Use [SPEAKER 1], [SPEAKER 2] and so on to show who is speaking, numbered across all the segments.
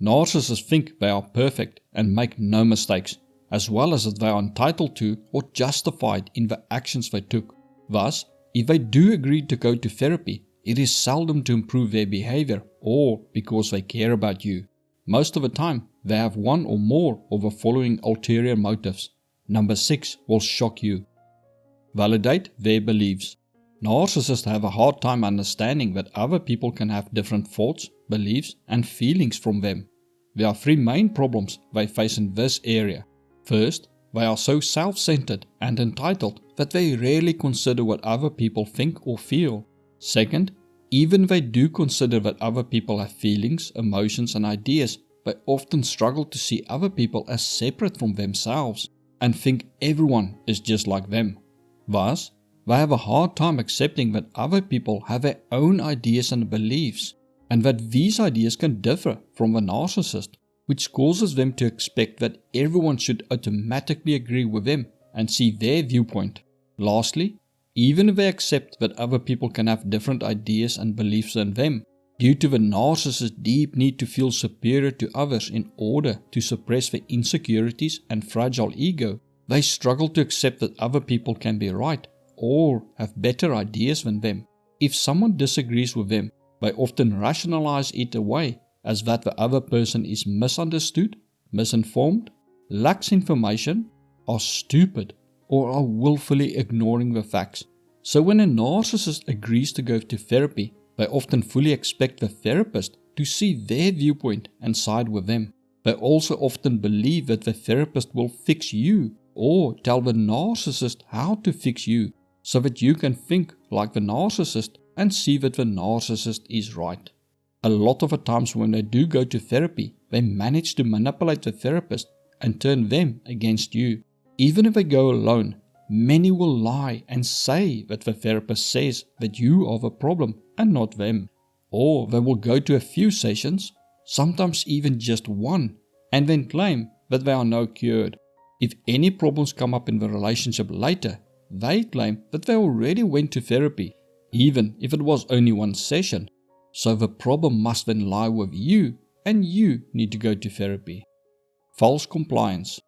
[SPEAKER 1] Narcissists think they are perfect and make no mistakes, as well as that they are entitled to or justified in the actions they took. Thus, if they do agree to go to therapy, it is seldom to improve their behavior or because they care about you. Most of the time, they have one or more of the following ulterior motives. Number 6 will shock you. Validate their beliefs. Narcissists have a hard time understanding that other people can have different thoughts, beliefs, and feelings from them. There are 3 main problems they face in this area. First, they are so self-centered and entitled that they rarely consider what other people think or feel. Second, even they do consider that other people have feelings, emotions, and ideas, they often struggle to see other people as separate from themselves and think everyone is just like them. Thus, they have a hard time accepting that other people have their own ideas and beliefs, and that these ideas can differ from the narcissist, which causes them to expect that everyone should automatically agree with them and see their viewpoint. Lastly, even if they accept that other people can have different ideas and beliefs than them, due to the narcissist's deep need to feel superior to others in order to suppress their insecurities and fragile ego, they struggle to accept that other people can be right or have better ideas than them. If someone disagrees with them, they often rationalize it away as that the other person is misunderstood, misinformed, lacks information, are stupid, or are willfully ignoring the facts. So when a narcissist agrees to go to therapy, they often fully expect the therapist to see their viewpoint and side with them. They also often believe that the therapist will fix you or tell the narcissist how to fix you so that you can think like the narcissist and see that the narcissist is right. A lot of the times when they do go to therapy, they manage to manipulate the therapist and turn them against you. Even if they go alone, many will lie and say that the therapist says that you are the problem and not them. Or they will go to a few sessions, sometimes even just one, and then claim that they are now cured. If any problems come up in the relationship later, they claim that they already went to therapy, even if it was only one session. So the problem must then lie with you, and you need to go to therapy. False compliance.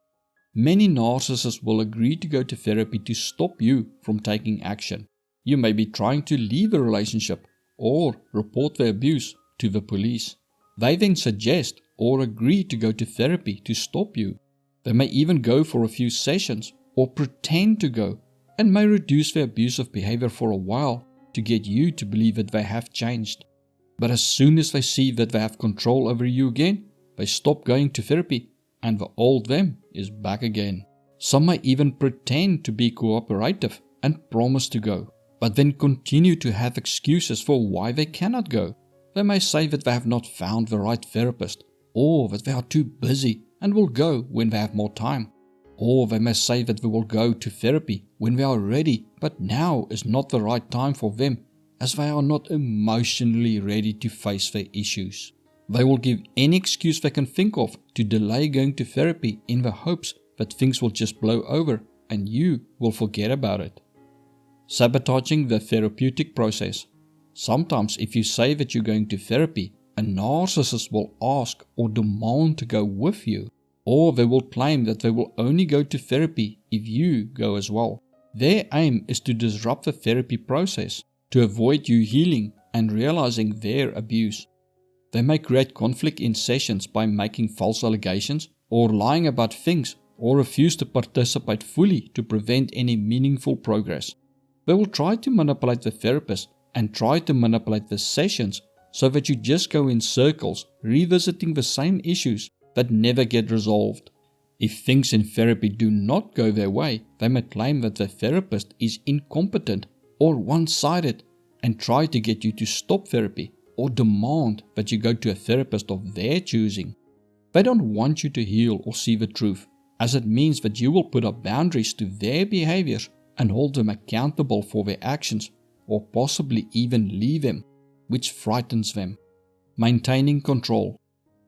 [SPEAKER 1] Many narcissists will agree to go to therapy to stop you from taking action. You may be trying to leave a relationship or report the abuse to the police. They then suggest or agree to go to therapy to stop you. They may even go for a few sessions or pretend to go and may reduce their abusive behavior for a while to get you to believe that they have changed. But as soon as they see that they have control over you again, they stop going to therapy and the old them is back again. Some may even pretend to be cooperative and promise to go, but then continue to have excuses for why they cannot go. They may say that they have not found the right therapist, or that they are too busy and will go when they have more time. Or they may say that they will go to therapy when they are ready, but now is not the right time for them, as they are not emotionally ready to face their issues. They will give any excuse they can think of to delay going to therapy in the hopes that things will just blow over and you will forget about it. Sabotaging the therapeutic process. Sometimes if you say that you're going to therapy, a narcissist will ask or demand to go with you, or they will claim that they will only go to therapy if you go as well. Their aim is to disrupt the therapy process, to avoid you healing and realizing their abuse. They may create conflict in sessions by making false allegations or lying about things, or refuse to participate fully to prevent any meaningful progress. They will try to manipulate the therapist and try to manipulate the sessions so that you just go in circles, revisiting the same issues that never get resolved. If things in therapy do not go their way, they may claim that the therapist is incompetent or one-sided and try to get you to stop therapy or demand that you go to a therapist of their choosing. They don't want you to heal or see the truth, as it means that you will put up boundaries to their behaviors and hold them accountable for their actions, or possibly even leave them, which frightens them. Maintaining control.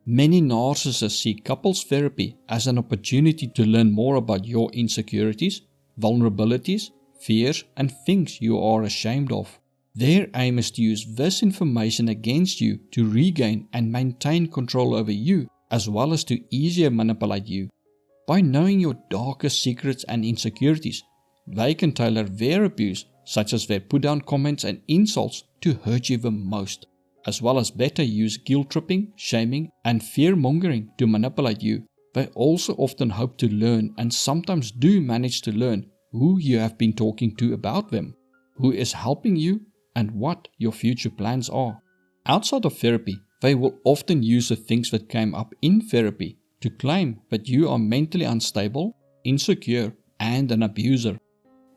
[SPEAKER 1] Many narcissists see couples therapy as an opportunity to learn more about your insecurities, vulnerabilities, fears, and things you are ashamed of. Their aim is to use this information against you to regain and maintain control over you as well as to easier manipulate you. By knowing your darkest secrets and insecurities, they can tailor their abuse, such as their put-down comments and insults, to hurt you the most, as well as better use guilt-tripping, shaming, and fear-mongering to manipulate you. They also often hope to learn, and sometimes do manage to learn, who you have been talking to about them, who is helping you, and what your future plans are. Outside of therapy, they will often use the things that came up in therapy to claim that you are mentally unstable, insecure, and an abuser.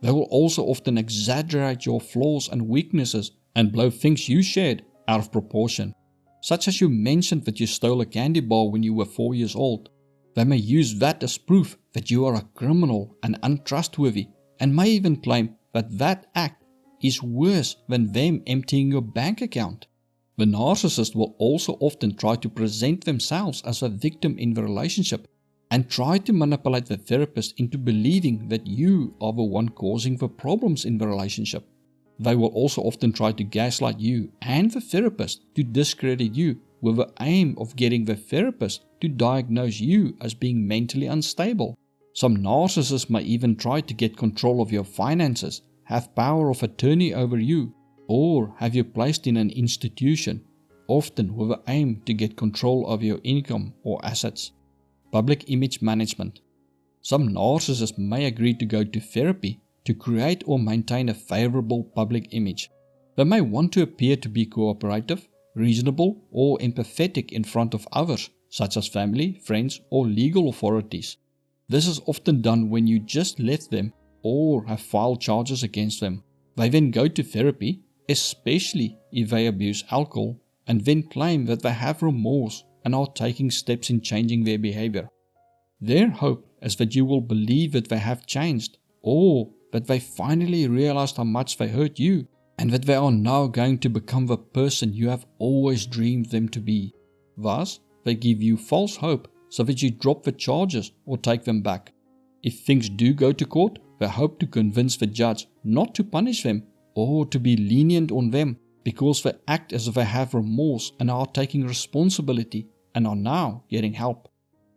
[SPEAKER 1] They will also often exaggerate your flaws and weaknesses and blow things you shared out of proportion, such as you mentioned that you stole a candy bar when you were 4 years old. They may use that as proof that you are a criminal and untrustworthy, and may even claim that that act is worse than them emptying your bank account. The narcissist will also often try to present themselves as a victim in the relationship and try to manipulate the therapist into believing that you are the one causing the problems in the relationship. They will also often try to gaslight you and the therapist to discredit you, with the aim of getting the therapist to diagnose you as being mentally unstable. Some narcissists may even try to get control of your finances, have power of attorney over you, or have you placed in an institution, often with the aim to get control of your income or assets. Public image management. Some narcissists may agree to go to therapy to create or maintain a favorable public image. They may want to appear to be cooperative, reasonable, or empathetic in front of others, such as family, friends, or legal authorities. This is often done when you just left them or have filed charges against them. They then go to therapy, especially if they abuse alcohol, and then claim that they have remorse and are taking steps in changing their behavior. Their hope is that you will believe that they have changed, or that they finally realized how much they hurt you, and that they are now going to become the person you have always dreamed them to be. Thus, they give you false hope so that you drop the charges or take them back. If things do go to court, they hope to convince the judge not to punish them or to be lenient on them, because they act as if they have remorse and are taking responsibility and are now getting help.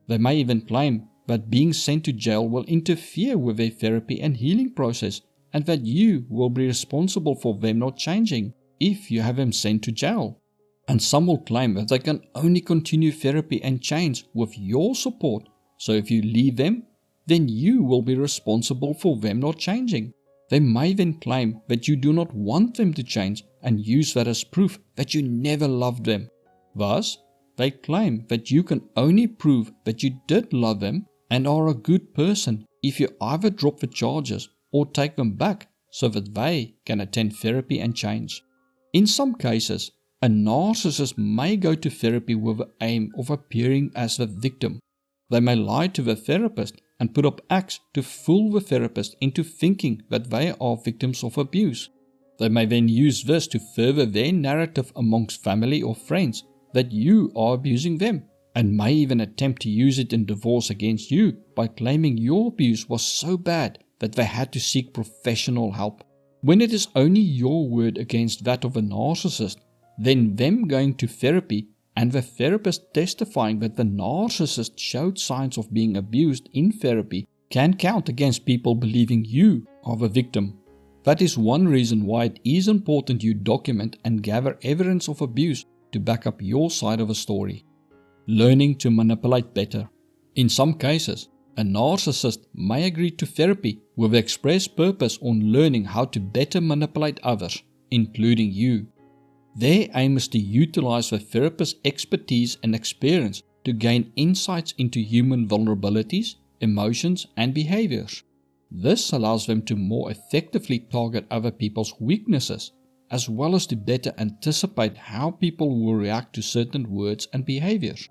[SPEAKER 1] They may even claim that being sent to jail will interfere with their therapy and healing process, and that you will be responsible for them not changing if you have them sent to jail. And some will claim that they can only continue therapy and change with your support, so if you leave them, then you will be responsible for them not changing. They may then claim that you do not want them to change and use that as proof that you never loved them. Thus, they claim that you can only prove that you did love them and are a good person if you either drop the charges or take them back so that they can attend therapy and change. In some cases, a narcissist may go to therapy with the aim of appearing as the victim. They may lie to the therapist and put up acts to fool the therapist into thinking that they are victims of abuse. They may then use this to further their narrative amongst family or friends that you are abusing them, and may even attempt to use it in divorce against you by claiming your abuse was so bad that they had to seek professional help. When it is only your word against that of a narcissist, then them going to therapy and the therapist testifying that the narcissist showed signs of being abused in therapy can count against people believing you are the victim. That is one reason why it is important you document and gather evidence of abuse to back up your side of a story. Learning to manipulate better. In some cases, a narcissist may agree to therapy with the express purpose on learning how to better manipulate others, including you. Their aim is to utilize the therapist's expertise and experience to gain insights into human vulnerabilities, emotions, and behaviors. This allows them to more effectively target other people's weaknesses, as well as to better anticipate how people will react to certain words and behaviors.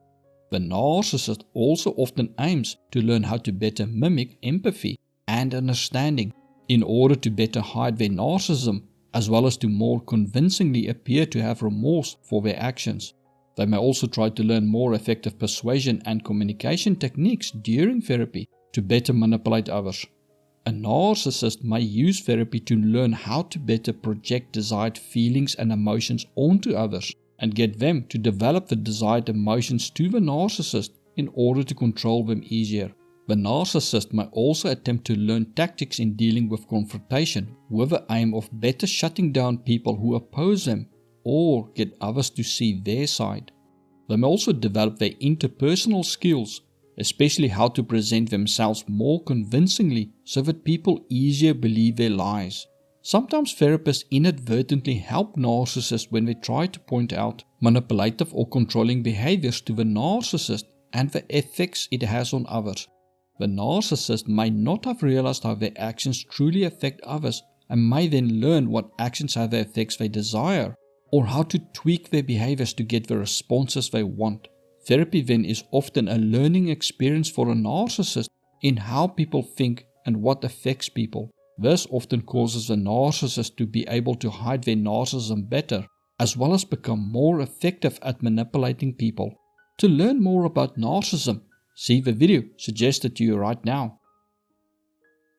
[SPEAKER 1] The narcissist also often aims to learn how to better mimic empathy and understanding in order to better hide their narcissism, as well as to more convincingly appear to have remorse for their actions. They may also try to learn more effective persuasion and communication techniques during therapy to better manipulate others. A narcissist may use therapy to learn how to better project desired feelings and emotions onto others and get them to develop the desired emotions to the narcissist in order to control them easier. The narcissist may also attempt to learn tactics in dealing with confrontation with the aim of better shutting down people who oppose them or get others to see their side. They may also develop their interpersonal skills, especially how to present themselves more convincingly so that people easier believe their lies. Sometimes therapists inadvertently help narcissists when they try to point out manipulative or controlling behaviors to the narcissist and the effects it has on others. The narcissist may not have realized how their actions truly affect others and may then learn what actions have the effects they desire, or how to tweak their behaviors to get the responses they want. Therapy then is often a learning experience for a narcissist in how people think and what affects people. This often causes the narcissist to be able to hide their narcissism better, as well as become more effective at manipulating people. To learn more about narcissism, see the video suggested to you right now.